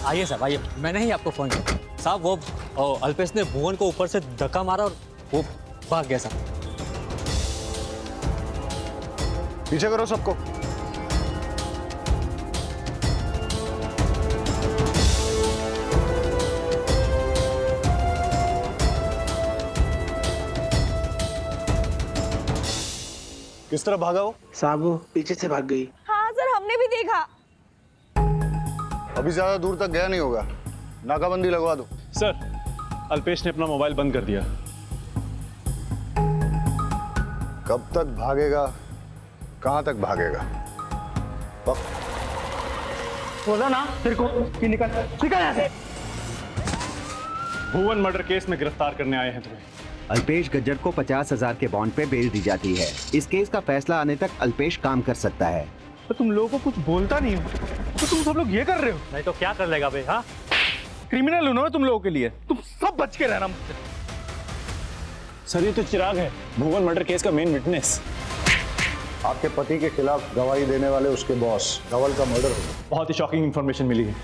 आइए साहब आइए, मैंने ही आपको फोन किया साहब। वो अल्पेश ने भुवन को ऊपर से धक्का मारा और वो भाग गया साहब। पीछे करो सबको। किस तरह भागा वो? साहब वो पीछे से भाग गई। हाँ सर, हमने भी देखा। अभी ज्यादा दूर तक गया नहीं होगा, नाकाबंदी लगवा दो। सर, अल्पेश ने अपना मोबाइल बंद कर दिया। कब तक भागेगा, कहां तक भागेगा? बोला ना तेरे को कि निकल निकल यहाँ से। भुवन मर्डर केस में गिरफ्तार करने आए हैं तुम्हें। अल्पेश गज्जर को 50,000 के बॉन्ड पे बेल दी जाती है। इस केस का फैसला आने तक अल्पेश काम कर सकता है। तो तुम लोगों को कुछ बोलता नहीं हो तो तुम सब लोग ये कर रहे हो। नहीं तो क्या कर लेगा भाई? हाँ, क्रिमिनल हूं ना तुम लोगों के लिए, तुम सब बच के रहना मुझसे। सर, ये तो चिराग है, भुवन मर्डर केस का मेन विटनेस। आपके पति के खिलाफ गवाही देने वाले उसके बॉस धवल का मर्डर हो गया। बहुत ही शॉकिंग इंफॉर्मेशन मिली है।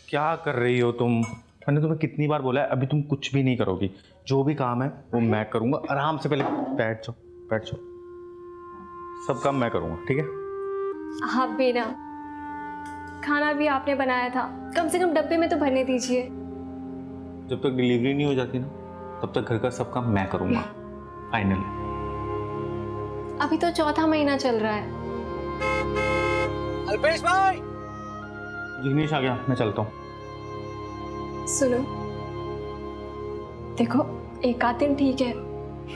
क्या कर रही हो तुम? मैंने तुम्हें कितनी बार बोला है, अभी तुम कुछ भी नहीं करोगी। जो भी काम है वो मैं करूंगा। आराम से पहले बैठ जाओ, बैठ जाओ। सब काम मैं करूंगा, ठीक है? हाँ बेना, खाना भी आपने बनाया था, कम से कम डब्बे में तो भरने दीजिए। जब तक डिलीवरी नहीं हो जाती ना, तब तक घर का सब काम मैं करूंगा। फाइनल। अभी तो चौथा महीना चल रहा है। अल्पेश भाई! जिग्नेश आ गया, मैं चलता हूँ। सुनो, देखो एक आध दिन ठीक है,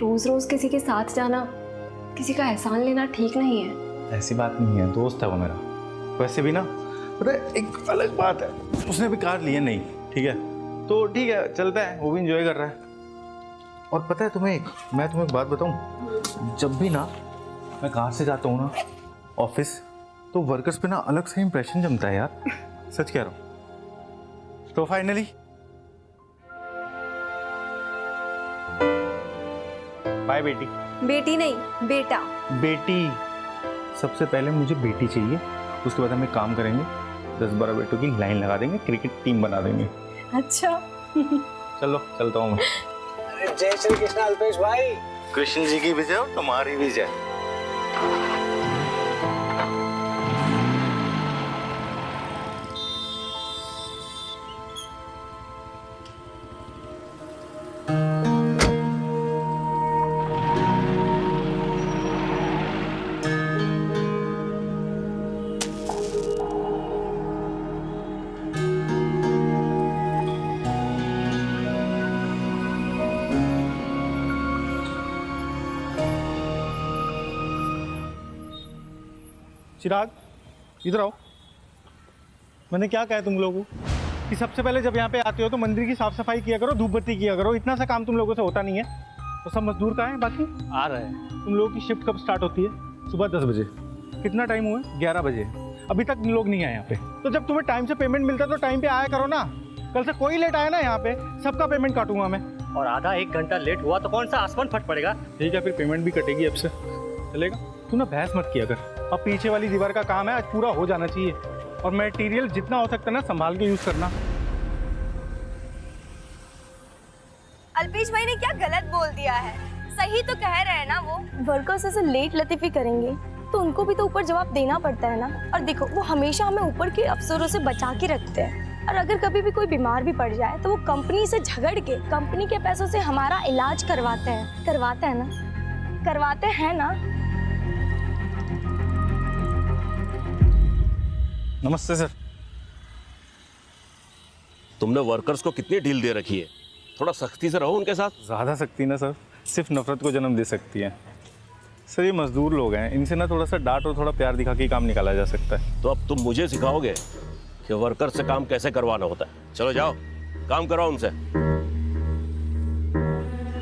रोज रोज किसी के साथ जाना, किसी का एहसान लेना ठीक नहीं है। ऐसी बात नहीं है, दोस्त है वो मेरा। वैसे भी ना, पता है एक अलग बात है, उसने भी कार लिया नहीं, ठीक है? तो ठीक है, चलता है, वो भी इंजॉय कर रहा है। और पता है मैं तुम्हें एक बात बताऊं, जब भी ना मैं कार से जाता हूँ ना ऑफिस, तो वर्कर्स पे ना अलग से इंप्रेशन जमता है यार। सच कह रहा हूँ। तो फाइनली बाय बेटी। बेटी नहीं, बेटा। बेटी, सबसे पहले मुझे बेटी चाहिए, उसके बाद हम एक काम करेंगे, 10-12 बेटों की लाइन लगा देंगे, क्रिकेट टीम बना देंगे। अच्छा। चलो चलता हूँ मैं। अरे जय श्री कृष्ण अल्पेश भाई। कृष्ण जी की भी जय और तुम्हारी भी जय। चिराग, इधर आओ। मैंने क्या कहा तुम लोगों को कि सबसे पहले जब यहाँ पे आते हो तो मंदिर की साफ सफाई किया करो, धूप बत्ती किया करो। इतना सा काम तुम लोगों से होता नहीं है। तो सब मजदूर कहाँ हैं बाकी? आ रहे हैं। तुम लोगों की शिफ्ट कब स्टार्ट होती है? सुबह 10 बजे। कितना टाइम हुआ है? 11 बजे। अभी तक लोग नहीं आए यहाँ पे। तो जब तुम्हें टाइम से पेमेंट मिलता है तो टाइम पे आया करो ना। कल से कोई लेट आया ना यहाँ पे, सबका पेमेंट काटूंगा मैं। और आधा एक घंटा लेट हुआ तो कौन सा आसमान फट पड़ेगा? ठीक है, फिर पेमेंट भी कटेगी अब से, चलेगा? तू ना बहस मत किया कर। अब पीछे वाली दीवार का काम है, आज पूरा हो जाना चाहिए। और मटेरियल जितना हो सकता है ना संभाल के यूज करना। अल्पेश भाई ने क्या गलत बोल दिया है? सही तो कह रहे हैं ना वो। वर्कर्स ऐसे लेट लतीफी करेंगे तो उनको भी तो ऊपर जवाब देना पड़ता है ना। और देखो, वो हमेशा हमें ऊपर के अफसरों से बचा के रखते हैं। और अगर कभी भी कोई बीमार भी पड़ जाए तो वो कंपनी से झगड़ के कंपनी के पैसों से हमारा इलाज करवाते हैं। करवाते हैं ना? करवाते हैं ना? नमस्ते सर। तुमने वर्कर्स को कितनी ढील दे रखी है? थोड़ा सख्ती से रहो उनके साथ। ज़्यादा सख्ती ना सर, सिर्फ नफरत को जन्म दे सकती है। सर ये मजदूर लोग हैं, इनसे ना थोड़ा सा डांट और थोड़ा प्यार दिखा के काम निकाला जा सकता है। तो अब तुम मुझे सिखाओगे कि वर्कर से काम कैसे करवाना होता है? चलो जाओ, काम कराओ उनसे।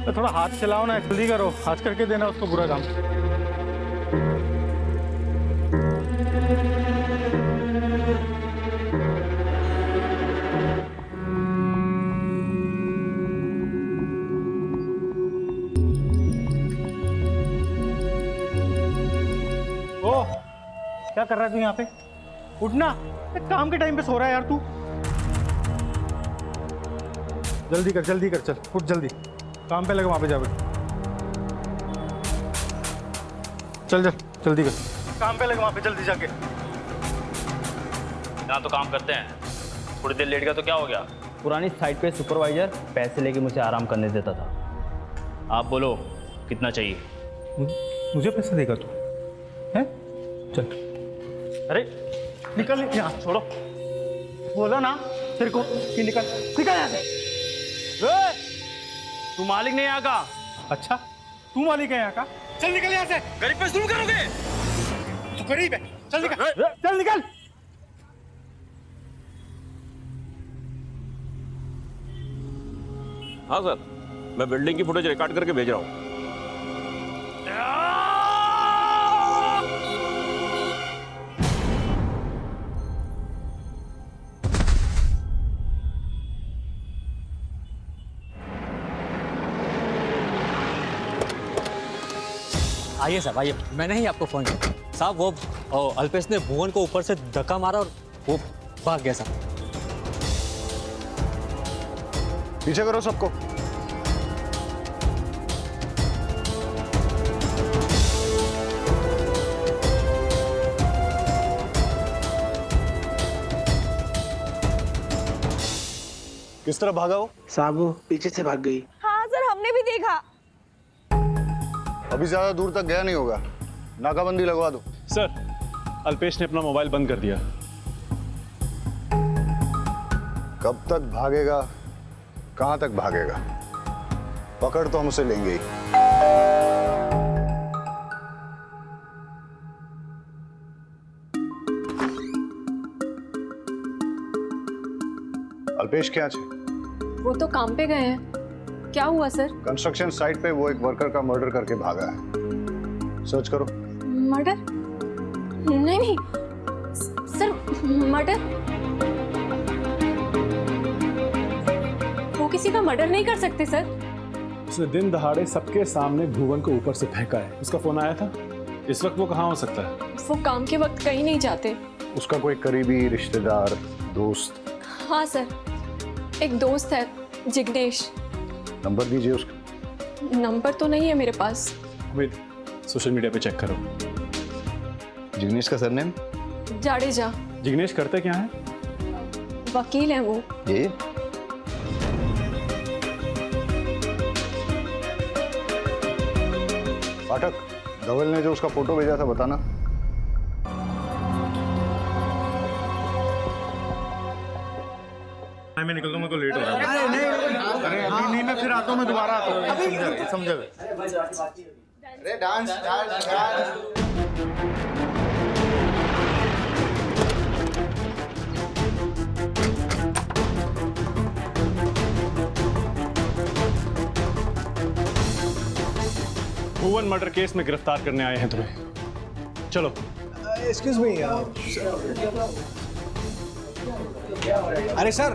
तो थोड़ा हाथ चलाओ ना, जल्दी करो, आज करके देना उसको पूरा काम। ओ हेलो, क्या कर रहा है तू यहाँ पे? उठना, काम के टाइम पे सो रहा है यार तू। जल्दी कर चल, उठ जल्दी, काम पे लगा, वहां पे जा बेटा। चल जल्दी कर, काम पे लगा वहां पे, जल्दी जाके। यहाँ तो काम करते हैं, थोड़ी देर लेट गया तो क्या हो गया? पुरानी साइट पे सुपरवाइजर पैसे लेके मुझे आराम करने देता था। आप बोलो कितना चाहिए? मुझे पैसे देगा तू? हैं? चल, अरे निकल यहाँ, छोड़ो। बोला ना तेरे को कि निकल यहाँ से। तू मालिक नहीं यहाँ का? अच्छा, तू मालिक है यहाँ का? चल निकल यहाँ से। गरीब पे जुल्म करोगे? तू गरीब है, चल निकल। हाँ सर, मैं बिल्डिंग की फुटेज रिकॉर्ड करके भेज रहा हूँ। आइए साहब आइए, मैंने ही आपको फ़ोन किया साहब। वो अल्पेश ने भुवन को ऊपर से धक्का मारा और वो भाग गया साहब। पीछे करो सबको। किस तरह भागा वो? साहब वो पीछे से भाग गई। हाँ सर, हमने भी देखा। अभी ज्यादा दूर तक गया नहीं होगा, नाकाबंदी लगवा दो। सर, अल्पेश ने अपना मोबाइल बंद कर दिया। कब तक भागेगा, कहां तक भागेगा? पकड़ तो हम उसे लेंगे ही। अल्पेश क्या है? वो तो काम पे गए हैं। क्या हुआ सर? कंस्ट्रक्शन साइट पे वो एक वर्कर का मर्डर करके भागा है। सर्च करो। मर्डर? नहीं सर, मर्डर? वो किसी का मर्डर नहीं कर सकते सर। उसने दिन दहाड़े सबके सामने भुवन को ऊपर से फेंका है। उसका फोन आया था। इस वक्त वो कहाँ हो सकता है? वो काम के वक्त कहीं नहीं जाते। उसका कोई करीबी रिश्तेदार, दोस्त? हाँ सर, एक दोस्त है, जिग्नेश। नंबर दीजिए उसका। नंबर तो नहीं है मेरे पास। वेट, सोशल मीडिया पे चेक करो। जिग्नेश का सरनेम? जाडेजा। जिग्नेश करते क्या है? वकील है वो। ये पाठक, धवल ने जो उसका फोटो भेजा था बताना। मैं निकलता हूँ, मैं तो लेट हो रहा हूँ। अरे अभी नहीं, मैं फिर आता हूँ, मैं दोबारा आता हूँ। समझा? अरे डांस। भुवन मर्डर केस में गिरफ्तार करने आए हैं तुम्हें। चलो। Excuse me. अरे सर,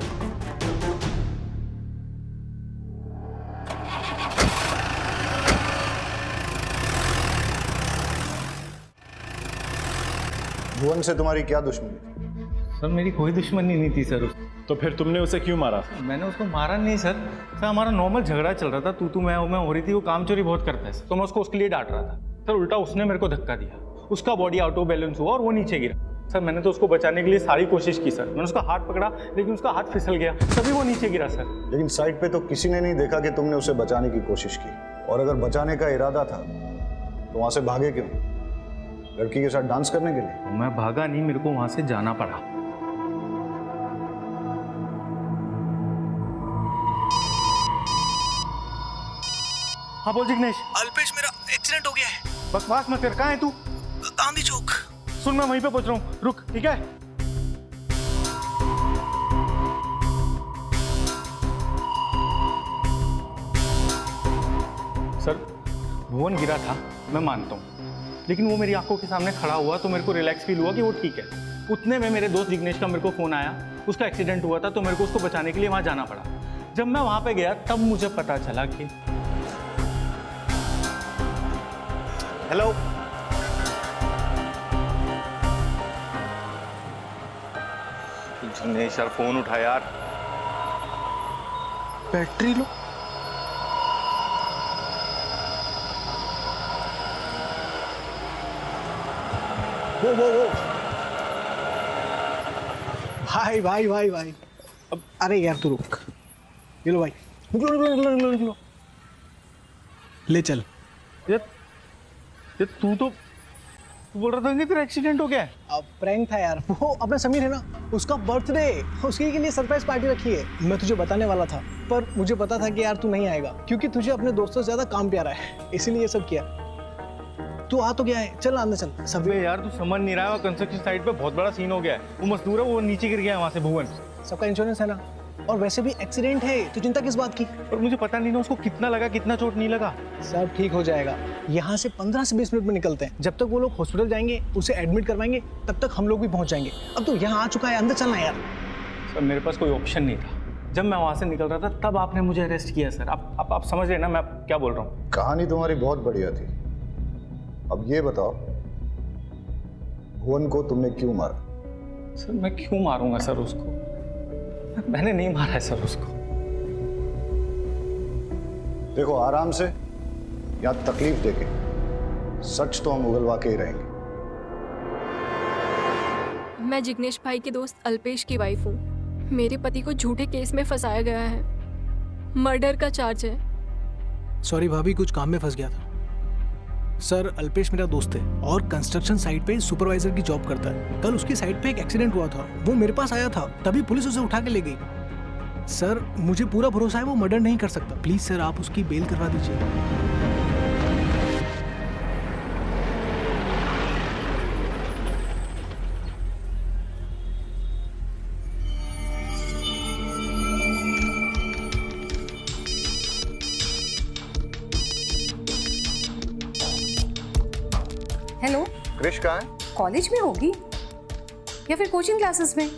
भुवन से तुम्हारी क्या दुश्मनी थी? सर मेरी कोई दुश्मनी नहीं थी सर। तो फिर तुमने उसे क्यों मारा? मैंने उसको मारा नहीं सर। सर हमारा नॉर्मल झगड़ा चल रहा था, तू मैं हो रही थी। वो काम चोरी बहुत करता है सर, तो मैं उसको उसके लिए डांट रहा था सर। उल्टा उसने मेरे को धक्का दिया, उसका बॉडी आउट ऑफ बैलेंस हुआ और वो नीचे गिरा। सर मैंने तो उसको बचाने के लिए सारी कोशिश की सर। मैंने उसका हाथ पकड़ा, लेकिन उसका हाथ फिसल गया, तभी वो नीचे गिरा सर। लेकिन साइट पे तो किसी ने नहीं देखा कि तुमने उसे बचाने की कोशिश की। और अगर बचाने का इरादा था तो वहां से भागे क्यों? लड़की के साथ डांस करने के लिए? मैं भागा नहीं, मेरे को वहां से जाना पड़ा। हाँ बोल जिग्नेश। अल्पेश, मेरा एक्सीडेंट हो गया है। बकवास मत कर, कहाँ है तू? गांधी चौक। सुन, मैं वहीं पे पहुंच रहा हूँ, रुक, ठीक है? सर भुवन गिरा था, मैं मानता हूँ, लेकिन वो मेरी आंखों के सामने खड़ा हुआ तो मेरे को रिलैक्स फील हुआ कि वो ठीक है। उतने में मेरे दोस्त जिग्नेश का मेरे को फ़ोन आया, उसका एक्सीडेंट हुआ था, तो मेरे को उसको बचाने के लिए वहाँ जाना पड़ा। जब मैं वहाँ पे गया तब मुझे पता चला कि हेलो नहीं सर, फोन उठा यार। Battery low. वो भाई भाई भाई भाई, अब अरे यार तू रुक। ये लो भाई, निकलो निकलो निकलो निकलो निकलो, ले चल। ये तू बोल रहा था कि तेरा एक्सीडेंट हो गया है। अब प्रैंक था यार, वो अपना समीर है ना, उसका बर्थडे, उसके लिए सरप्राइज पार्टी रखी है। मैं तुझे बताने वाला था, पर मुझे पता था कि यार तू नहीं आएगा, क्योंकि तुझे अपने दोस्तों से ज्यादा काम प्यारा है, इसीलिए ये सब किया। तू आ तो गया है, चल अंदर चल। सब यार तू समझ नहीं रहा है, कंस्ट्रक्शन साइट पे बहुत बड़ा सीन हो गया है। वो मजदूर है, वो नीचे गिर गया है वहाँ से भुवन। सबका इंश्योरेंस है ना, और वैसे भी एक्सीडेंट है, तो चिंता किस बात की। और मुझे पता नहीं ना उसको कितना लगा, कितना चोट नहीं लगा। सब ठीक हो जाएगा। यहाँ से 15 से 20 मिनट में निकलते हैं। जब तक वो लोग हॉस्पिटल जाएंगे, उसे एडमिट करवाएंगे, तब तक हम लोग भी पहुँच जाएंगे। अब तो यहाँ आ चुका है, अंदर चलना यार। सर मेरे पास कोई ऑप्शन नहीं था। जब मैं वहाँ से निकल रहा था तब आपने मुझे अरेस्ट किया सर। आप समझ रहे हैं ना मैं क्या बोल रहा हूँ। कहानी तुम्हारी बहुत बढ़िया थी। अब ये बताओ, भुवन को तुमने क्यों मारा? सर मैं क्यों मारूंगा सर उसको? मैंने नहीं मारा है सर उसको। देखो आराम से, या तकलीफ देके, सच तो हम उगलवा के ही रहेंगे। मैं जिग्नेश भाई के दोस्त अल्पेश की वाइफ हूँ। मेरे पति को झूठे केस में फंसाया गया है, मर्डर का चार्ज है। सॉरी भाभी, कुछ काम में फंस गया था। सर अल्पेश मेरा दोस्त है और कंस्ट्रक्शन साइट पे सुपरवाइजर की जॉब करता है। कल उसकी साइट पे एक एक्सीडेंट हुआ था, वो मेरे पास आया था, तभी पुलिस उसे उठा के ले गई। सर मुझे पूरा भरोसा है वो मर्डर नहीं कर सकता। प्लीज सर आप उसकी बेल करवा दीजिए। हेलो, क्रिश कहाँ है? कॉलेज में होगी या फिर कोचिंग क्लासेस में?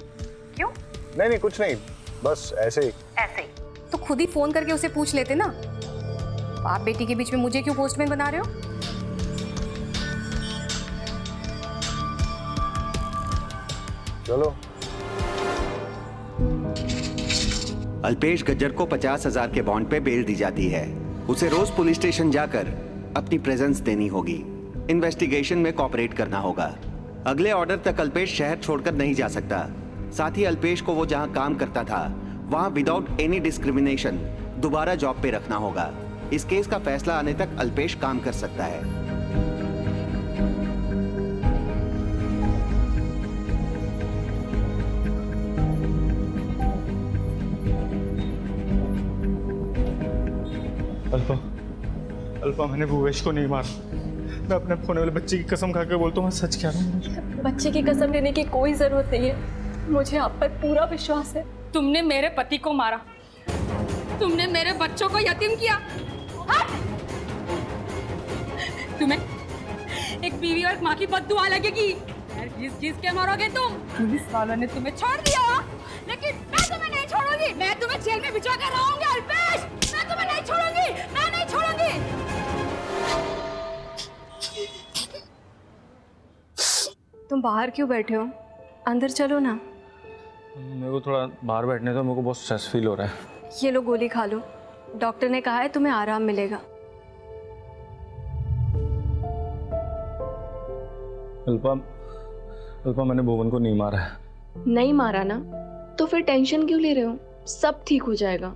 क्यों? नहीं कुछ नहीं, बस ऐसे ही। ऐसे ही तो खुद ही फोन करके उसे पूछ लेते ना। बाप बेटी के बीच में मुझे क्यों पोस्टमैन बना रहे हो? चलो। अल्पेश गज्जर को 50,000 के बॉन्ड पे बेल दी जाती है। उसे रोज पुलिस स्टेशन जाकर अपनी प्रेजेंस देनी होगी। इन्वेस्टिगेशन में कोऑपरेट करना होगा। अगले ऑर्डर तक अल्पेश शहर छोड़कर नहीं जा सकता। साथ ही अल्पेश को वो जहां काम करता था वहां विदाउट एनी डिस्क्रिमिनेशन दोबारा जॉब पे रखना होगा। इस केस का फैसला आने तक अल्पेश काम कर सकता है। अल्पा मैंने भुवेश को नहीं मारा। मैं अपने खोने वाले बच्चे की कसम खा के बोलता हूँ, मैं सच कह रहा हूँ। बच्चे की कसम लेने की कोई जरूरत नहीं है, मुझे आप पर पूरा विश्वास है। तुमने मेरे पति को मारा, तुमने मेरे बच्चों को यतीम किया। तुम्हें एक बीवी और माँ की बद्दुआ लगेगी। घिस घिस के मरोगे तुम। पुलिस वालों ने तुम्हें छोड़ दिया, लेकिन मैं तुम्हें नहीं छोड़ूंगी। मैं तुम्हें जेल में भिजवा कर रहूंगी अल्पेश। मैं तुम्हें नहीं छोड़ूंगी, मैं नहीं छोड़ूंगी। तुम बाहर क्यों बैठे हो? अंदर चलो ना। मेरे को थोड़ा बाहर बैठने दो, मेरे को बहुत स्ट्रेस फील हो रहा है। ये लो गोली खा लो, डॉक्टर ने कहा है तुम्हें आराम मिलेगा। अल्पा मैंने भुवन को नहीं मारा है। नहीं मारा ना, तो फिर टेंशन क्यों ले रहे हो? सब ठीक हो जाएगा।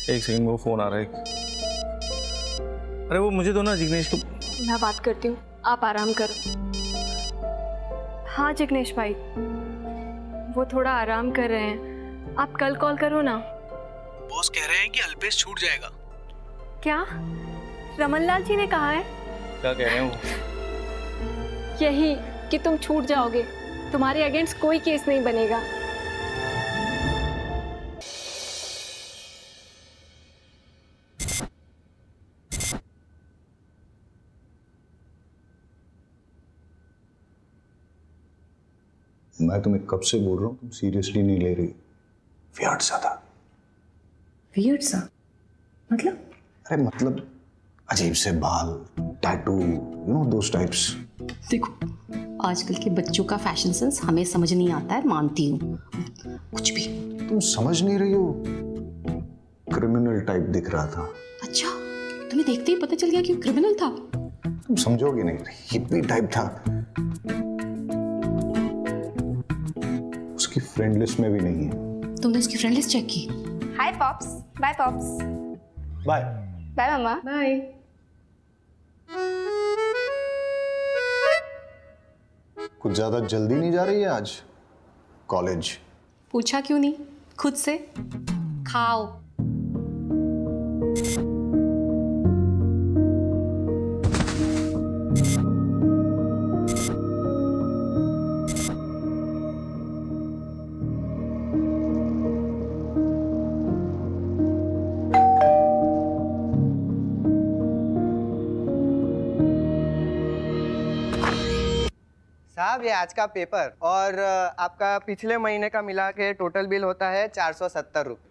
एक सेकंड, वो फोन आ रहा है। अरे वो मुझे दो ना जिग्नेश को। मैं बात करती हूँ, आप आराम करो। हाँ जिग्नेश भाई, वो थोड़ा आराम कर रहे हैं, आप कल कॉल करो ना। बॉस कह रहे हैं कि अल्पेश छूट जाएगा। क्या रमनलाल जी ने कहा है? क्या कह रहे हैं वो? यही कि तुम छूट जाओगे, तुम्हारे अगेंस्ट कोई केस नहीं बनेगा। मैं तुम्हें कब से बोल रहा हूँ, तुम सीरियसली नहीं ले रही। वियर्ड सा था। वियर्ड सा मतलब? अरे मतलब अजीब से बाल, टैटू, दोस टाइप्स। देखो आजकल के बच्चों का फैशन सेंस हमें समझ नहीं आता है, मानती हूँ, कुछ भी। तुम समझ नहीं रही हो, क्रिमिनल टाइप दिख रहा था। अच्छा, तुम्हें देखते ही पता चल गया कि वो क्रिमिनल था? तुम समझोगी नहीं, हिप्पी टाइप था। उसकी फ्रेंड लिस्ट में भी नहीं है। तुमने उसकी फ्रेंड लिस्ट चेक की? Hi pops, bye pops, bye bye mamma, bye. कुछ ज्यादा जल्दी नहीं जा रही है आज कॉलेज? पूछा क्यों नहीं खुद से? खाओ। साहब ये आज का पेपर और आपका पिछले महीने का मिला के टोटल बिल होता है 470 रुपये।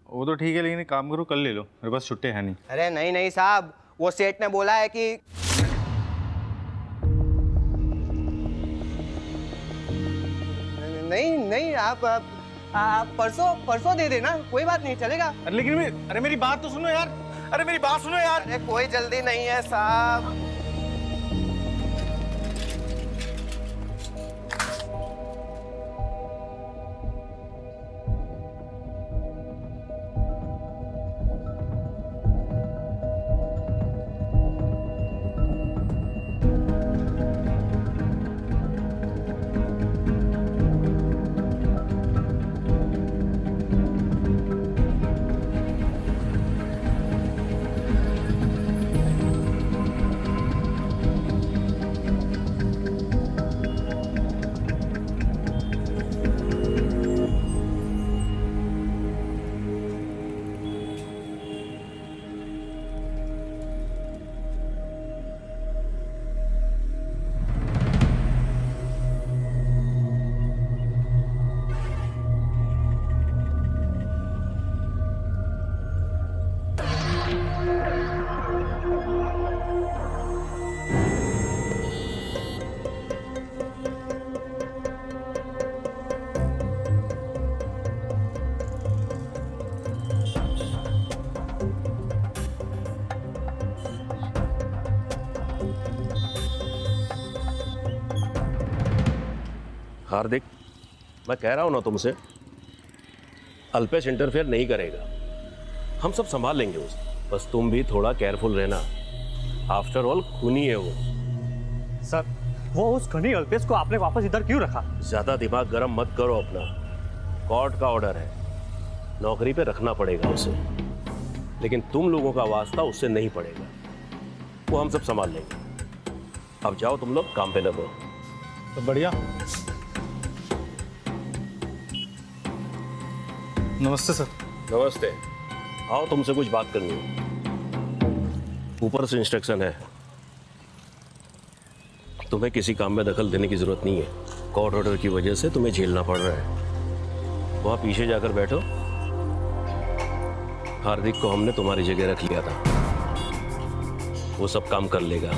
वो तो ठीक है, लेकिन एक काम करो, कल ले लो, मेरे पास छुट्टे हैं नहीं। अरे नहीं नहीं साहब, वो सेठ ने बोला है कि नहीं नहीं आप परसों दे देना, कोई बात नहीं, चलेगा। अरे मेरी बात तो सुनो यार, अरे मेरी बात सुनो यार। अरे कोई जल्दी नहीं है साहब। हार्दिक, मैं कह रहा हूं ना तुमसे, अल्पेश इंटरफेयर नहीं करेगा, हम सब संभाल लेंगे उसे। बस तुम भी थोड़ा केयरफुल रहना, आफ्टर ऑल खूनी है वो। सर, वो उस खनी अल्पेश को आपने वापस इधर क्यों रखा? ज्यादा दिमाग गर्म मत करो अपना, कोर्ट का ऑर्डर है, नौकरी पे रखना पड़ेगा उसे, लेकिन तुम लोगों का वास्ता उससे नहीं पड़ेगा, वो हम सब संभाल लेंगे। अब जाओ तुम लोग काम पे लगो। तो बढ़िया। नमस्ते सर। नमस्ते, आओ तुमसे कुछ बात करनी है। ऊपर से इंस्ट्रक्शन है, तुम्हें किसी काम में दखल देने की जरूरत नहीं है, कोर्ट ऑर्डर की वजह से तुम्हें झेलना पड़ रहा है। वहां पीछे जाकर बैठो, हार्दिक को हमने तुम्हारी जगह रख लिया था, वो सब काम कर लेगा,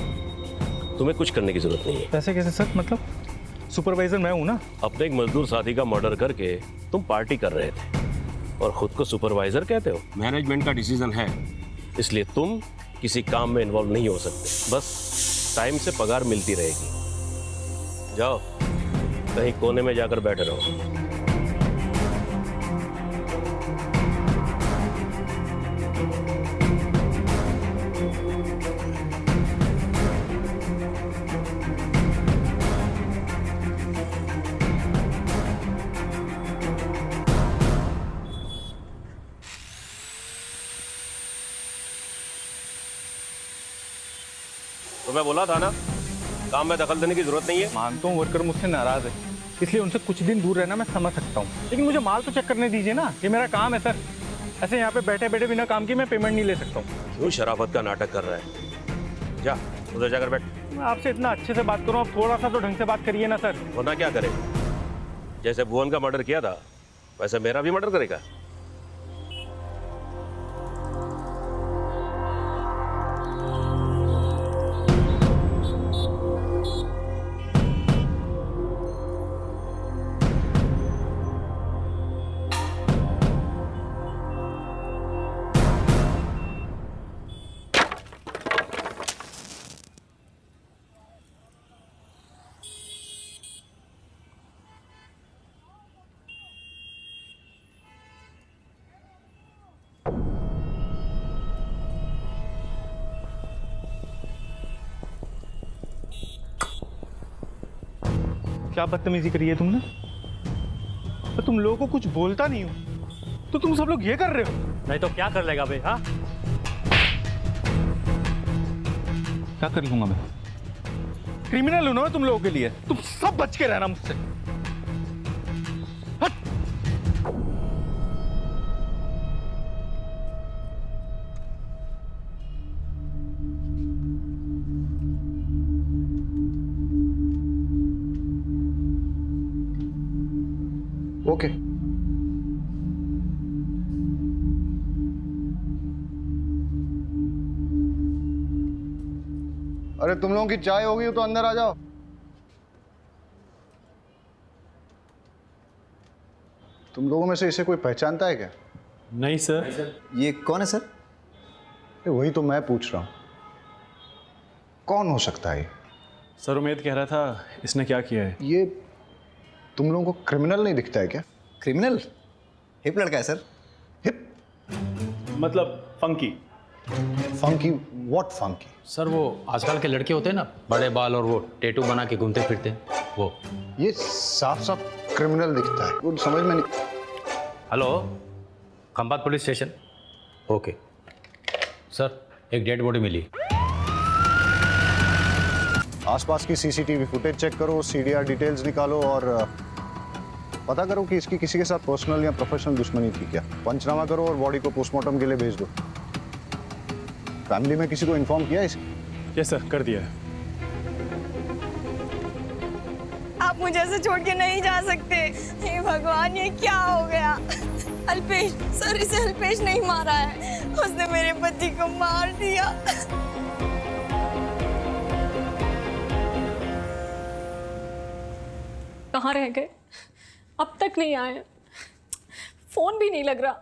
तुम्हें कुछ करने की जरूरत नहीं है। पैसे कैसे सर? मतलब सुपरवाइजर मैं हूं ना। अपने एक मजदूर साथी का मर्डर करके तुम पार्टी कर रहे थे और खुद को सुपरवाइजर कहते हो। मैनेजमेंट का डिसीजन है, इसलिए तुम किसी काम में इन्वॉल्व नहीं हो सकते, बस टाइम से पगार मिलती रहेगी। जाओ कहीं कोने में जाकर बैठे रहो। तो मैं बोला था ना, काम में दखल देने की जरूरत नहीं है। मानता हूँ वर्कर मुझसे नाराज है, इसलिए उनसे कुछ दिन दूर रहना मैं समझ सकता हूँ, लेकिन मुझे माल तो चेक करने दीजिए ना, ये मेरा काम है सर। ऐसे यहाँ पे बैठे बैठे बिना काम के मैं पेमेंट नहीं ले सकता हूँ। क्यों शराफत का नाटक कर रहा है? जा उधर जाकर बैठ। मैं आपसे इतना अच्छे से बात करूँ, आप थोड़ा सा तो ढंग से बात करिए ना सर। वरना क्या करे? जैसे भुवन का मर्डर किया था वैसे मेरा भी मर्डर करेगा? क्या बदतमीजी करी है तुमने? तो तुम लोगों को कुछ बोलता नहीं हो तो तुम सब लोग ये कर रहे हो। नहीं तो क्या कर लेगा भाई? हाँ, क्या कर लूंगा मैं? क्रिमिनल हूं ना मैं तुम लोगों के लिए। तुम सब बच के रहना मुझसे। हट। ओके। अरे तुम लोगों की चाय होगी तो अंदर आ जाओ। तुम लोगों में से इसे कोई पहचानता है क्या? नहीं सर। ये कौन है सर? वही तो मैं पूछ रहा हूं, कौन हो सकता है? सर उमेद कह रहा था इसने क्या किया है। ये तुम लोगों को क्रिमिनल नहीं दिखता है क्या? क्रिमिनल? हिप लड़का है सर। हिप मतलब funky. Funky? What funky? Sir वो आजकल के लड़के होते हैं ना, बड़े बाल और वो टैटू बना के घूमते फिरते हैं, वो। ये साफ साफ क्रिमिनल दिखता है, कुछ समझ में नहीं। Hello, Khambhat police station. Okay sir, एक डेड बॉडी मिली। आसपास की सीसीटीवी फुटेज चेक करो, सीडीआर डिटेल्स निकालो और पता करो कि इसकी किसी के साथ पर्सनल या प्रोफेशनल दुश्मनी थी क्या। पंचनामा करो और बॉडी को पोस्टमार्टम के लिए भेज दो। फैमिली में किसी को इन्फॉर्म किया इसकी? यस सर, कर दिया है। आप मुझे ऐसे छोड़ के नहीं जा सकते। हे भगवान, ये क्या हो गया? अल्पेश सर, इसे अल्पेश नहीं मारा है, उसने मेरे पति को मार दिया। कहाँ रह गए? अब तक नहीं आए, फोन भी नहीं लग रहा।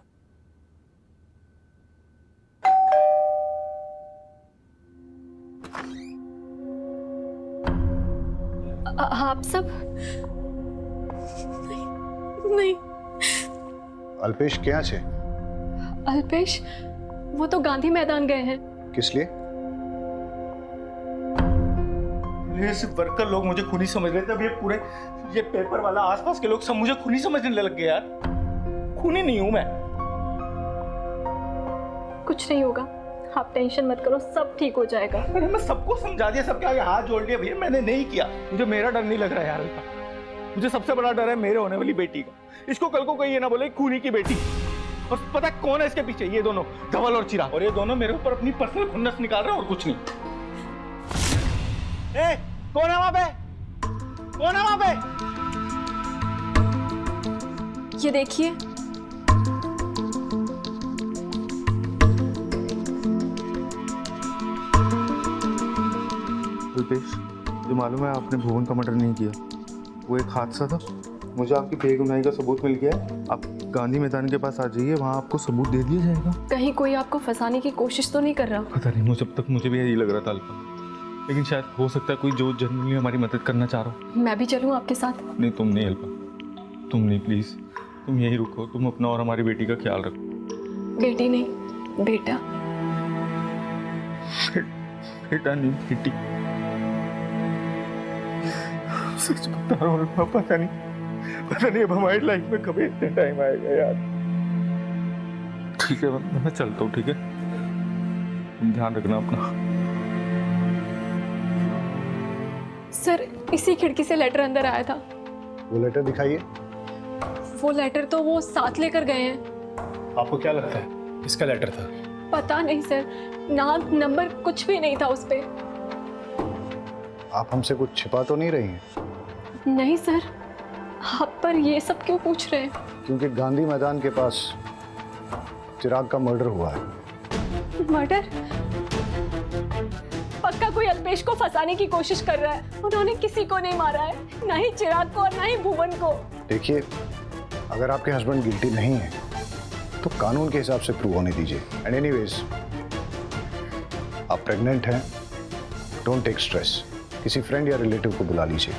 आप सब? नहीं। अल्पेश क्या छे? अल्पेश वो तो गांधी मैदान गए हैं। किस लिए? ये सिर्फ वर्कर लोग मुझे खूनी समझ रहे थे, अब ये पेपर वाला आसपास के लोग सब मुझे खूनी समझने लग गए यार। खूनी नहीं हूं मैं। कुछ नहीं होगा, आप टेंशन मत करो, सब ठीक हो जाएगा। अरे मैं सबको समझा दिया, सबके आगे हाथ जोड़ दिया, भैया मैंने नहीं किया। मुझे मेरा डर नहीं लग रहा यार। मुझे सबसे बड़ा डर है मेरे होने वाली बेटी का। इसको कल को कोई ये ना बोले खूनी की बेटी। और पता कौन है इसके पीछे? ये दोनों, धवल और चिराग। और ये दोनों मेरे ऊपर अपनी पर्सनल खुन्नस निकाल रहे हैं और कुछ नहीं। ए, कौन है वहां पे? कौन है वहां पे? ये देखिए, अल्पेश, जो मालूम है आपने भुवन का मर्डर नहीं किया, वो एक हादसा था। मुझे आपकी बेगुनाही का सबूत मिल गया है। आप गांधी मैदान के पास आ जाइए, वहाँ आपको सबूत दे दिया जाएगा। कहीं कोई आपको फंसाने की कोशिश तो नहीं कर रहा? पता नहीं, मुझे अब तक मुझे भी यही लग रहा था अल्पा, लेकिन शायद हो सकता है कोई जो जनरली हमारी मदद करना चाह रहा हो। मैं भी चलूं आपके साथ? नहीं, तुम नहीं अल्पा, तुम नहीं, प्लीज तुम यहीं रुको। तुम अपना और हमारी बेटी का ख्याल रखो। बेटी नहीं, बेटा। बेटा नहीं, बेटी। सच बता रहा हूँ अल्पा, पता नहीं अब हमारी लाइफ में कभी इतने टाइम आएगा यार। ठीक है, मैं चलता हूँ, ठीक है? तुम ध्यान रखना अपना। सर, इसी खिड़की से लेटर अंदर आया था। वो लेटर दिखाइए। वो लेटर तो वो साथ लेकर गए हैं। आपको क्या लगता है किसका लेटर था? पता नहीं सर, नाम नंबर कुछ भी नहीं था उस पे। आप हमसे कुछ छिपा तो नहीं रही हैं? नहीं सर, आप पर ये सब क्यों पूछ रहे हैं? क्योंकि गांधी मैदान के पास चिराग का मर्डर हुआ है। मर्डर? पक्का कोई अल्पेश को फंसाने की कोशिश कर रहा है। उन्होंने किसी को नहीं मारा है, ना ही चिराग को और ना ही भुवन को। देखिए, अगर आपके हस्बैंड गिल्टी नहीं है तो कानून के हिसाब से प्रूव होने दीजिए। एंड एनीवेज, आप प्रेग्नेंट हैं, डोंट टेक स्ट्रेस। किसी फ्रेंड या रिलेटिव को बुला लीजिए।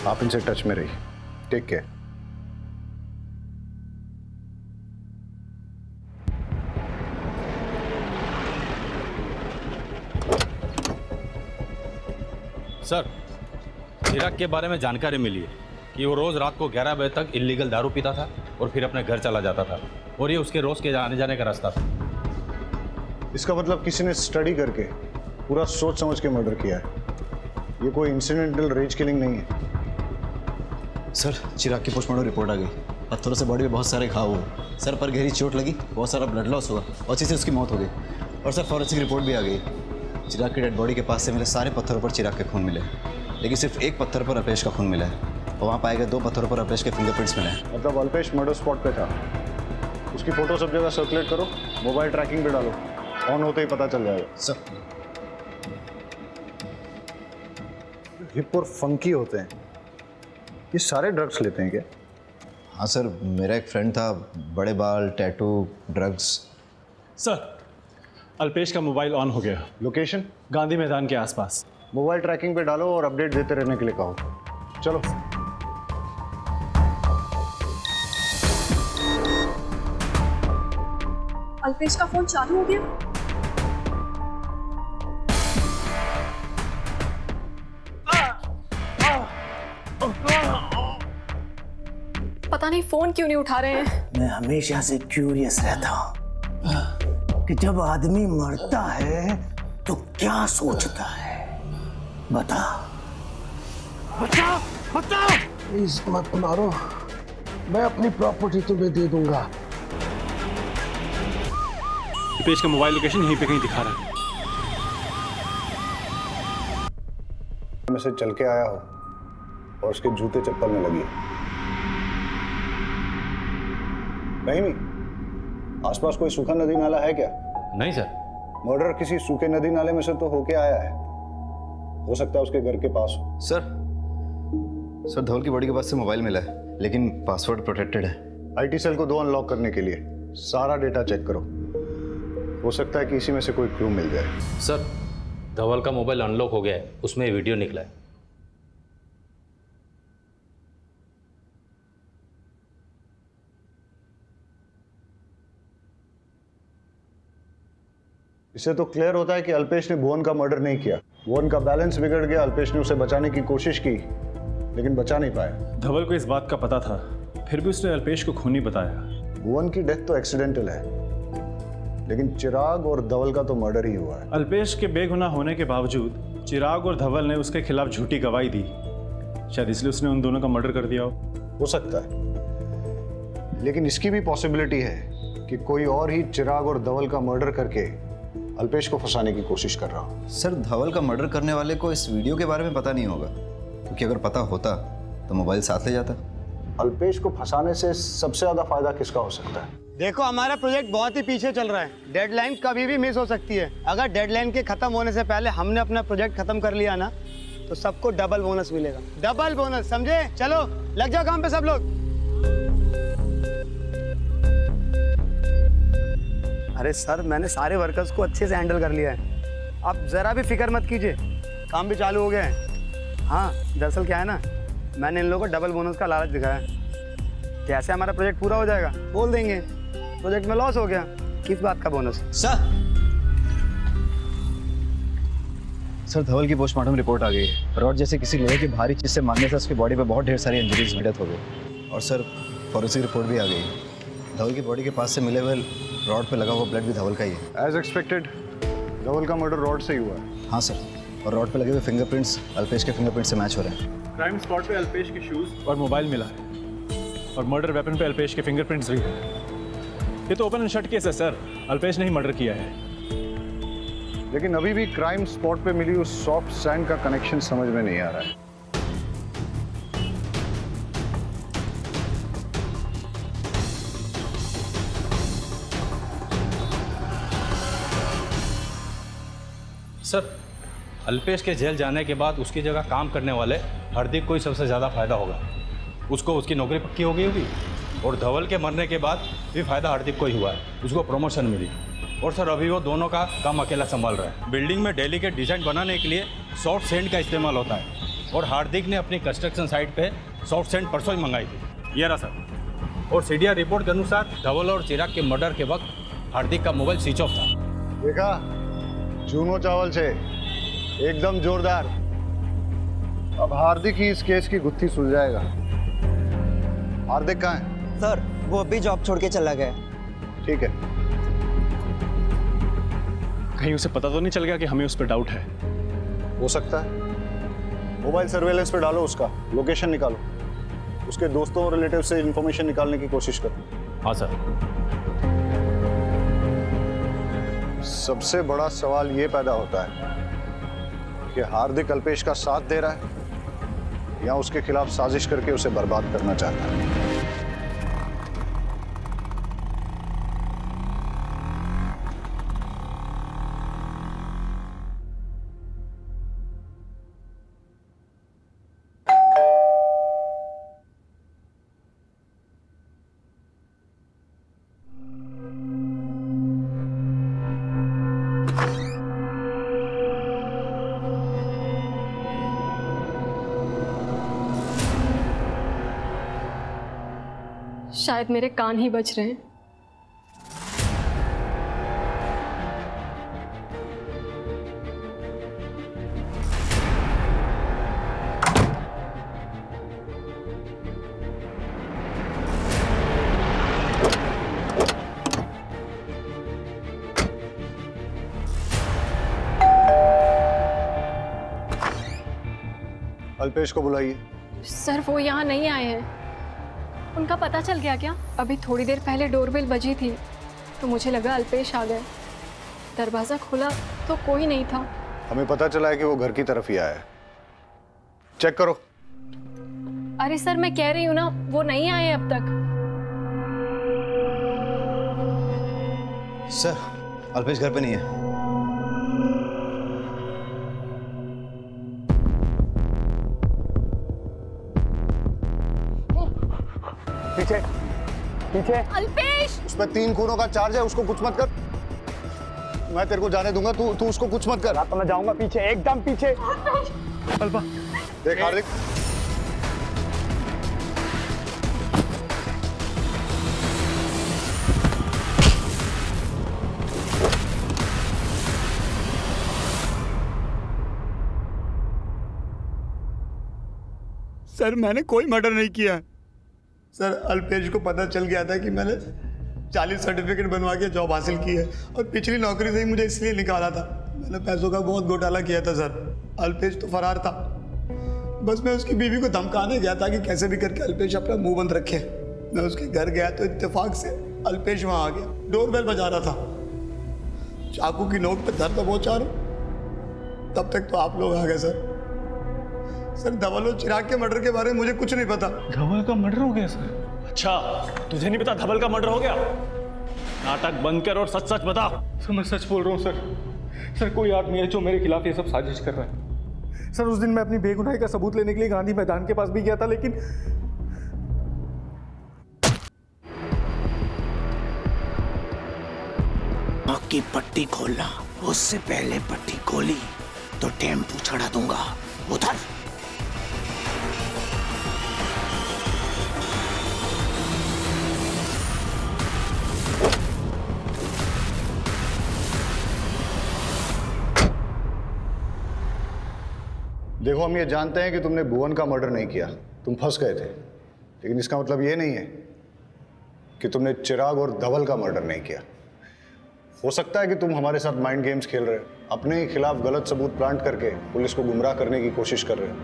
आप इनसे टच में रहिए। Take care. सर, चिराग के बारे में जानकारी मिली है। कि वो रोज़ रात को 11 बजे तक इलीगल दारू पीता था और फिर अपने घर चला जाता था, और ये उसके रोज़ के आने जाने का रास्ता था। इसका मतलब किसी ने स्टडी करके पूरा सोच समझ के मर्डर किया है। ये कोई इंसिडेंटल रेज किलिंग नहीं है। सर चिराग की पोस्टमार्टम रिपोर्ट आ गई। पत्थरों से बॉडी में बहुत सारे घाव हुए, सर पर गहरी चोट लगी, बहुत सारा ब्लड लॉस हुआ और इसी से उसकी मौत हो गई। और सर फॉरेंसिक रिपोर्ट भी आ गई। चिराग की डेड बॉडी के पास से मिले सारे पत्थरों पर चिराग के खून मिले, लेकिन सिर्फ एक पत्थर पर अल्पेश का खून मिला है और वहाँ पाए गए 2 पत्थरों पर अल्पेश के फिंगरप्रिंट्स मिले हैं। मतलब अल्पेश मर्डर स्पॉट पे था। उसकी फोटो सब जगह सर्कुलेट करो, मोबाइल ट्रैकिंग पे डालो, ऑन होते ही पता चल जाएगा। सर हिप और फंकी होते हैं, ये सारे ड्रग्स लेते हैं क्या? हाँ सर, मेरा एक फ्रेंड था, बड़े बाल, टैटू, ड्रग्स। सर अल्पेश का मोबाइल ऑन हो गया। लोकेशन गांधी मैदान के आसपास। मोबाइल ट्रैकिंग पे डालो और अपडेट देते रहने के लिए कहो। चलो। अल्पेश का फोन चालू हो गया। पता नहीं फोन क्यों नहीं उठा रहे हैं। मैं हमेशा से क्यूरियस रहता हूँ कि जब आदमी मरता है तो क्या सोचता है। बता बता बता। प्लीज मत मारो, मैं अपनी प्रॉपर्टी तुम्हें दे दूंगा। अल्पेश का मोबाइल लोकेशन यहीं पे कहीं दिखा रहा है। में से चल के आया हो और उसके जूते चप्पल में लगी है। नहीं, आसपास कोई सूखा नदी नाला है क्या? नहीं सर। मर्डर किसी सूखे नदी नाले में से तो होके आया है, हो सकता है उसके घर के पास हो। सर धवल की बॉडी के पास से मोबाइल मिला है, लेकिन पासवर्ड प्रोटेक्टेड है। आईटी सेल को 2 अनलॉक करने के लिए सारा डेटा चेक करो, हो सकता है कि इसी में से कोई क्लू मिल जाए। सर धवल का मोबाइल अनलॉक हो गया है, उसमें वीडियो निकला है। इससे तो क्लियर होता है कि अल्पेश ने भुवन का मर्डर नहीं किया। भुवन का बैलेंस बिगड़ गया, अल्पेश ने उसे बचाने की कोशिश की लेकिन बचा नहीं पाया। धवल को इस बात का पता था, फिर भी उसने अल्पेश को खूनी बताया। भुवन की डेथ तो एक्सीडेंटल है, लेकिन चिराग और धवल का तो मर्डर ही हुआ है। अल्पेश के बेगुनाह होने के बावजूद चिराग और धवल ने उसके खिलाफ झूठी गवाही दी, शायद इसलिए उसने उन दोनों का मर्डर कर दिया हो सकता है, लेकिन इसकी भी पॉसिबिलिटी है कि कोई और ही चिराग और धवल का मर्डर करके अल्पेश को फंसाने की कोशिश कर रहा हो। सर धवल का मर्डर करने वाले को इस वीडियो के बारे में पता नहीं होगा, क्योंकि अगर पता होता तो मोबाइल साथ ले जाता। अल्पेश को फंसाने से सबसे ज्यादा फायदा किसका हो सकता है? देखो हमारा प्रोजेक्ट बहुत ही पीछे चल रहा है, डेडलाइन कभी भी मिस हो सकती है। अगर डेडलाइन के खत्म होने से पहले हमने अपना प्रोजेक्ट खत्म कर लिया ना, तो सबको डबल बोनस मिलेगा। डबल बोनस, समझे? चलो लग जाओ काम पे सब लोग। अरे सर मैंने सारे वर्कर्स को अच्छे से हैंडल कर लिया है, आप जरा भी फिक्र मत कीजिए, काम भी चालू हो गया है। हाँ दरअसल क्या है ना, मैंने इन लोगों को डबल बोनस का लालच दिखाया, जैसे हमारा प्रोजेक्ट पूरा हो जाएगा बोल देंगे प्रोजेक्ट में लॉस हो गया, किस बात का बोनस। सर धवल की पोस्टमार्टम रिपोर्ट आ गई है। रॉड जैसे किसी लोहे की भारी चीज से मारने से उसकी बॉडी पे बहुत ढेर सारी इंजरीज डेथ हो गई। और सर फॉरेंसिक रिपोर्ट भी आ गई। धवल की बॉडी के पास से मिले हुए रॉड पे लगा हुआ ब्लड भी धवल का ही है। एज एक्सपेक्टेड धवल का मर्डर रॉड से ही हुआ है। हाँ सर, और रॉड पे लगे हुए फिंगरप्रिंट्स अल्पेश के फिंगरप्रिंट से मैच हो रहे हैं। क्राइम स्पॉट पे अल्पेश के शूज और मोबाइल मिला है, और मर्डर वेपन पे अल्पेश के फिंगरप्रिंट्स भी हैं। ये तो ओपन एंड शट केस है सर, अल्पेश ने ही मर्डर किया है। लेकिन अभी भी क्राइम स्पॉट पे मिली उस सॉफ्ट सैंड का कनेक्शन समझ में नहीं आ रहा है। सर अल्पेश के जेल जाने के बाद उसकी जगह काम करने वाले हार्दिक को ही सबसे ज़्यादा फायदा होगा। उसको उसकी नौकरी पक्की हो गई होगी, और धवल के मरने के बाद भी फायदा हार्दिक को ही हुआ है, उसको प्रमोशन मिली। और सर अभी वो दोनों का काम अकेला संभाल रहा है। बिल्डिंग में डेली के डिज़ाइन बनाने के लिए सॉफ्ट सैंड का इस्तेमाल होता है, और हार्दिक ने अपनी कंस्ट्रक्शन साइट पे सॉफ्ट सैंड परसों ही मंगाई थी। ये रहा सर। और सीडीआर रिपोर्ट के अनुसार धवल और चिराग के मर्डर के वक्त हार्दिक का मोबाइल स्विच ऑफ था। देखा, चूनो चावल से एकदम जोरदार। अब हार्दिक ही इस केस की गुत्थी सुलझाएगा। हार्दिक कहाँ है? सर वो अभी जॉब छोड़ के चला गया। ठीक है। कहीं उसे पता तो नहीं चल गया कि हमें उस पर डाउट है? हो सकता है। मोबाइल सर्वेलेंस पे डालो, उसका लोकेशन निकालो, उसके दोस्तों और रिलेटिव से इंफॉर्मेशन निकालने की कोशिश करो। हाँ सर। सबसे बड़ा सवाल ये पैदा होता है कि हार्दिक अल्पेश का साथ दे रहा है या उसके खिलाफ साजिश करके उसे बर्बाद करना चाहता है। शायद मेरे कान ही बज रहे हैं। अल्पेश को बुलाइए। सर वो यहाँ नहीं आए हैं। उनका पता चल गया क्या? अभी थोड़ी देर पहले डोरबेल बजी थी तो मुझे लगा अल्पेश आ गए। दरवाजा खोला तो कोई नहीं था। हमें पता चला है कि वो घर की तरफ ही आया है। चेक करो। अरे सर मैं कह रही हूँ ना, वो नहीं आए अब तक। सर अल्पेश घर पे नहीं है। पीछे पीछे। अल्पेश! उस पर 3 खूनों का चार्ज है, उसको कुछ मत कर। मैं तेरे को जाने दूंगा, तू उसको कुछ मत कर। तो मैं जाऊंगा पीछे, एकदम पीछे। अल्पा देख हार्दिक, सर मैंने कोई मर्डर नहीं किया। सर अल्पेश को पता चल गया था कि मैंने 40 सर्टिफिकेट बनवा के जॉब हासिल की है और पिछली नौकरी से ही मुझे इसलिए निकाला था। मैंने पैसों का बहुत घोटाला किया था सर। अल्पेश तो फरार था, बस मैं उसकी बीवी को धमकाने गया था कि कैसे भी करके अल्पेश अपना मुंह बंद रखे। मैं उसके घर गया तो इत्तेफाक से अल्पेश वहाँ आ गया। डोरबेल बजा रहा था, चाकू की नोक पे दर्द पहुंचा रहा। तब तक तो आप लोग आ गए सर। सर धवल और चिराग के मर्डर के बारे में मुझे कुछ नहीं पता। धवल का मर्डर हो गया सर? अच्छा, तुझे नहीं पता धवल का मर्डर हो गया? नाटक बंद कर और सच सच बता। सर मैं सच बोल रहा हूँ सर। सर कोई आदमी है जो मेरे खिलाफ ये सब साजिश कर रहा है। सर उस दिन मैं अपनी बेगुनाही का सबूत लेने के लिए गांधी मैदान के पास भी गया था, लेकिन आँख की पट्टी खोलना, उससे पहले पट्टी खोली तो टेम्पू चढ़ा दूंगा। उधर देखो हम ये जानते हैं कि तुमने भुवन का मर्डर नहीं किया, तुम फंस गए थे, लेकिन इसका मतलब ये नहीं है कि तुमने चिराग और धवल का मर्डर नहीं किया। हो सकता है कि तुम हमारे साथ माइंड गेम्स खेल रहे हो, अपने ही खिलाफ गलत सबूत प्लांट करके पुलिस को गुमराह करने की कोशिश कर रहे हो।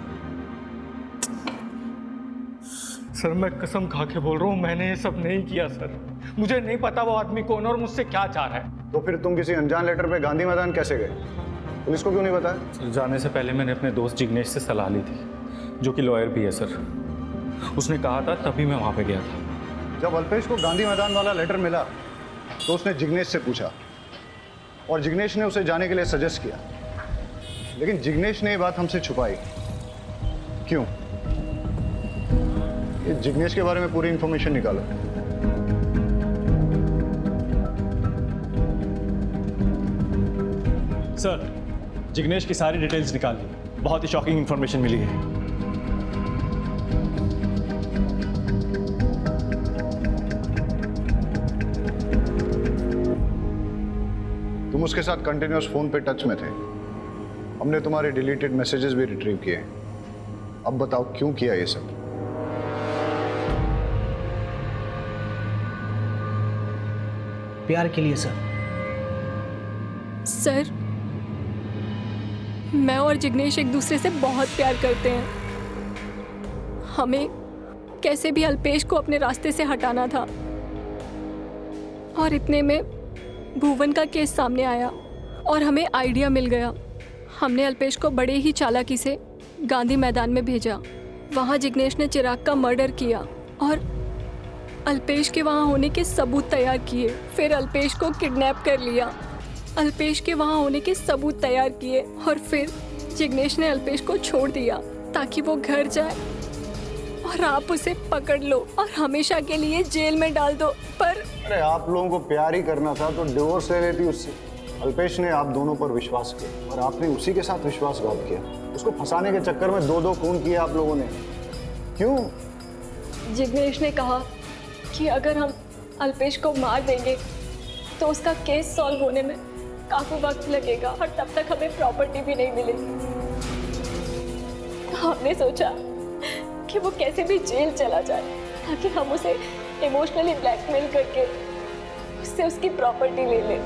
सर मैं कसम खा के बोल रहा हूँ, मैंने ये सब नहीं किया सर। मुझे नहीं पता वो आदमी कौन और मुझसे क्या चाह रहा है। तो फिर तुम किसी अनजान लेटर पे गांधी मैदान कैसे गए? पुलिस को क्यों नहीं बताया? सर जाने से पहले मैंने अपने दोस्त जिग्नेश से सलाह ली थी, जो कि लॉयर भी है सर। उसने कहा था तभी मैं वहाँ पे गया था। जब अल्पेश को गांधी मैदान वाला लेटर मिला तो उसने जिग्नेश से पूछा और जिग्नेश ने उसे जाने के लिए सजेस्ट किया, लेकिन जिग्नेश ने ये बात हमसे छुपाई। क्यों? ये जिग्नेश के बारे में पूरी इंफॉर्मेशन निकालो। सर जिग्नेश की सारी डिटेल्स निकाल ली, बहुत ही शॉकिंग इंफॉर्मेशन मिली है। तुम उसके साथ कंटिन्यूअस फोन पे टच में थे, हमने तुम्हारे डिलीटेड मैसेजेस भी रिट्रीव किए। अब बताओ क्यों किया ये सब? प्यार के लिए सर। सर, मैं और जिग्नेश एक दूसरे से बहुत प्यार करते हैं। हमें कैसे भी अल्पेश को अपने रास्ते से हटाना था, और इतने में भुवन का केस सामने आया और हमें आइडिया मिल गया। हमने अल्पेश को बड़े ही चालाकी से गांधी मैदान में भेजा। वहाँ जिग्नेश ने चिराग का मर्डर किया और अल्पेश के वहाँ होने के सबूत तैयार किए। फिर अल्पेश को किडनैप कर लिया, अल्पेश के वहाँ होने के सबूत तैयार किए, और फिर जिग्नेश ने अल्पेश को छोड़ दिया ताकि वो घर जाए और आप उसे पकड़ लो और हमेशा के लिए जेल में डाल दो। पर अरे आप लोगों को प्यार ही करना था तो डिवोर्स ले लेती उससे। अल्पेश ने आप दोनों पर विश्वास किया और आपने उसी के साथ विश्वासघात किया। उसको फंसाने के चक्कर में दो खून किए आप लोगों ने। क्यों? जिग्नेश ने कहा कि अगर हम अल्पेश को मार देंगे तो उसका केस सॉल्व होने में काफी वक्त लगेगा और तब तक हमें प्रॉपर्टी भी नहीं मिलेगी। हमने सोचा कि वो कैसे भी जेल चला जाए ताकि हम उसे इमोशनली ब्लैकमेल करके उससे उसकी प्रॉपर्टी ले लें।